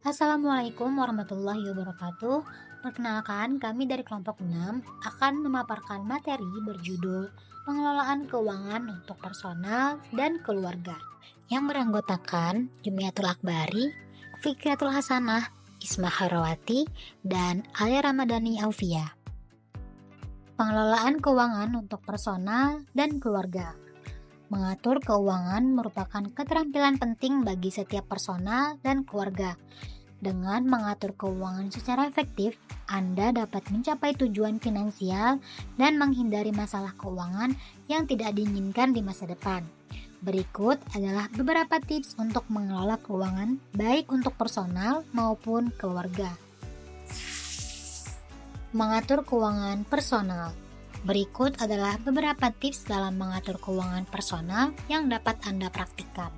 Assalamualaikum warahmatullahi wabarakatuh. Perkenalkan, kami dari kelompok 6 akan memaparkan materi berjudul Pengelolaan Keuangan untuk Personal dan Keluarga yang beranggotakan Jumiatul Akbari, Fikriatul Hasanah, Isma Khairawati, dan Alia Ramadhani Aufia. Pengelolaan keuangan untuk personal dan keluarga. Mengatur keuangan merupakan keterampilan penting bagi setiap personal dan keluarga. Dengan mengatur keuangan secara efektif, Anda dapat mencapai tujuan finansial dan menghindari masalah keuangan yang tidak diinginkan di masa depan. Berikut adalah beberapa tips untuk mengelola keuangan baik untuk personal maupun keluarga. Mengatur keuangan personal. Berikut adalah beberapa tips dalam mengatur keuangan personal yang dapat Anda praktikkan.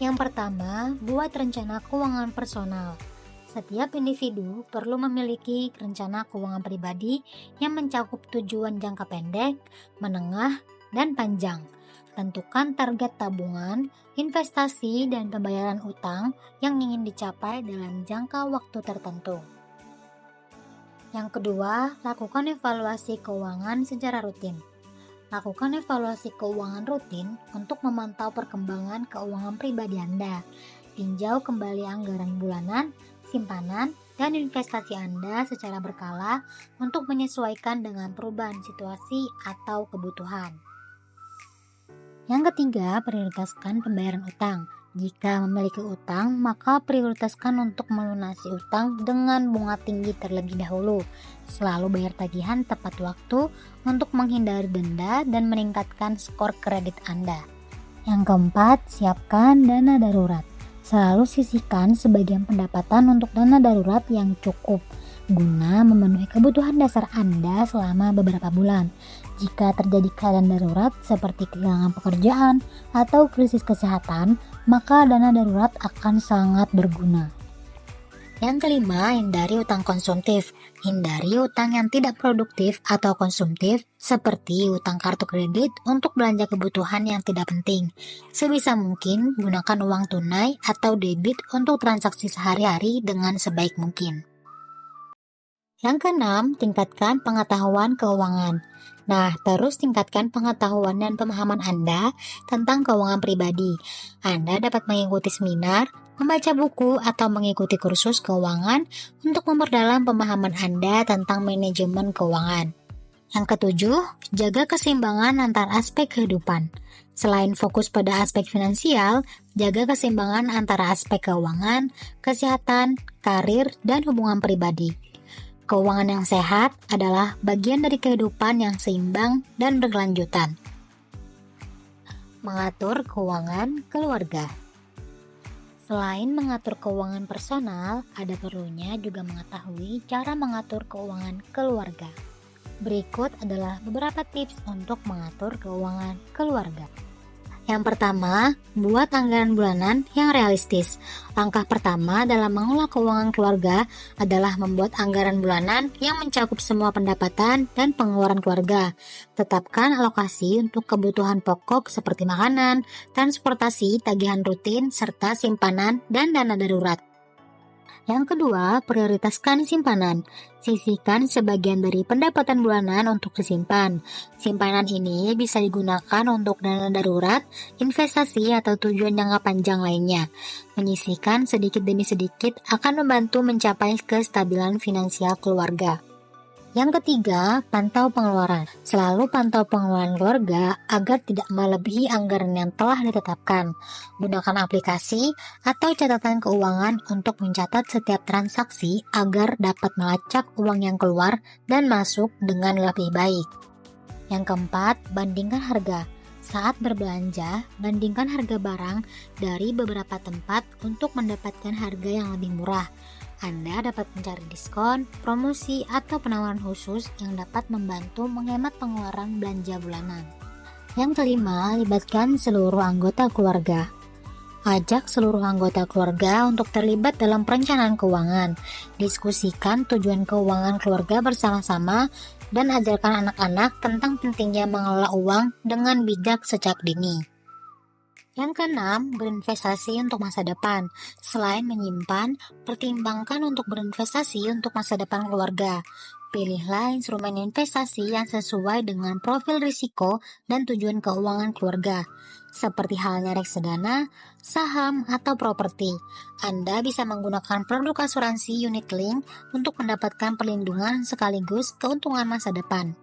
Yang pertama, buat rencana keuangan personal. Setiap individu perlu memiliki rencana keuangan pribadi yang mencakup tujuan jangka pendek, menengah, dan panjang. Tentukan target tabungan, investasi, dan pembayaran utang yang ingin dicapai dalam jangka waktu tertentu. Yang kedua, lakukan evaluasi keuangan secara rutin. Lakukan evaluasi keuangan rutin untuk memantau perkembangan keuangan pribadi Anda. Tinjau kembali anggaran bulanan, simpanan, dan investasi Anda secara berkala untuk menyesuaikan dengan perubahan situasi atau kebutuhan. Yang ketiga, prioritaskan pembayaran utang. Jika memiliki utang, maka prioritaskan untuk melunasi utang dengan bunga tinggi terlebih dahulu. Selalu bayar tagihan tepat waktu untuk menghindari denda dan meningkatkan skor kredit Anda. Yang keempat, siapkan dana darurat. Selalu sisihkan sebagian pendapatan untuk dana darurat yang cukup guna memenuhi kebutuhan dasar Anda selama beberapa bulan. Jika terjadi keadaan darurat seperti kehilangan pekerjaan atau krisis kesehatan, maka dana darurat akan sangat berguna. Yang kelima, hindari utang konsumtif. Hindari utang yang tidak produktif atau konsumtif seperti utang kartu kredit untuk belanja kebutuhan yang tidak penting. Sebisa mungkin, gunakan uang tunai atau debit untuk transaksi sehari-hari dengan sebaik mungkin. Yang keenam, tingkatkan pengetahuan keuangan. Nah, terus tingkatkan pengetahuan dan pemahaman Anda tentang keuangan pribadi. Anda dapat mengikuti seminar, membaca buku, atau mengikuti kursus keuangan untuk memperdalam pemahaman Anda tentang manajemen keuangan. Yang ketujuh, jaga keseimbangan antar aspek kehidupan. Selain fokus pada aspek finansial, jaga keseimbangan antara aspek keuangan, kesehatan, karir, dan hubungan pribadi. Keuangan yang sehat adalah bagian dari kehidupan yang seimbang dan berkelanjutan. Mengatur keuangan keluarga. Selain mengatur keuangan personal, ada perlunya juga mengetahui cara mengatur keuangan keluarga. Berikut adalah beberapa tips untuk mengatur keuangan keluarga. Yang pertama, buat anggaran bulanan yang realistis. Langkah pertama dalam mengelola keuangan keluarga adalah membuat anggaran bulanan yang mencakup semua pendapatan dan pengeluaran keluarga. Tetapkan alokasi untuk kebutuhan pokok seperti makanan, transportasi, tagihan rutin, serta simpanan dan dana darurat. Yang kedua, prioritaskan simpanan. Sisihkan sebagian dari pendapatan bulanan untuk disimpan. Simpanan ini bisa digunakan untuk dana darurat, investasi, atau tujuan jangka panjang lainnya. Menyisihkan sedikit demi sedikit akan membantu mencapai kestabilan finansial keluarga. Yang ketiga, pantau pengeluaran. Selalu pantau pengeluaran keluarga agar tidak melebihi anggaran yang telah ditetapkan. Gunakan aplikasi atau catatan keuangan untuk mencatat setiap transaksi agar dapat melacak uang yang keluar dan masuk dengan lebih baik. Yang keempat, bandingkan harga. Saat berbelanja, bandingkan harga barang dari beberapa tempat untuk mendapatkan harga yang lebih murah. Anda dapat mencari diskon, promosi, atau penawaran khusus yang dapat membantu menghemat pengeluaran belanja bulanan. Yang kelima, libatkan seluruh anggota keluarga. Ajak seluruh anggota keluarga untuk terlibat dalam perencanaan keuangan. Diskusikan tujuan keuangan keluarga bersama-sama dan ajarkan anak-anak tentang pentingnya mengelola uang dengan bijak sejak dini. Yang keenam, berinvestasi untuk masa depan. Selain menyimpan, pertimbangkan untuk berinvestasi untuk masa depan keluarga. Pilihlah instrumen investasi yang sesuai dengan profil risiko dan tujuan keuangan keluarga, seperti halnya reksadana, saham, atau properti. Anda bisa menggunakan produk asuransi unit link untuk mendapatkan perlindungan sekaligus keuntungan masa depan.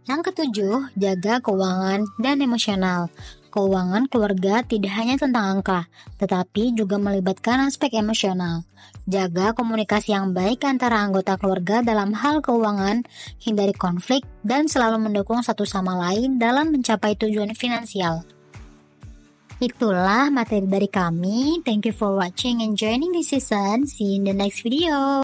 Yang ketujuh, jaga keuangan dan emosional. Keuangan keluarga tidak hanya tentang angka, tetapi juga melibatkan aspek emosional. Jaga komunikasi yang baik antara anggota keluarga dalam hal keuangan, hindari konflik, dan selalu mendukung satu sama lain dalam mencapai tujuan finansial. Itulah materi dari kami. Thank you for watching and joining this season. See you in the next video.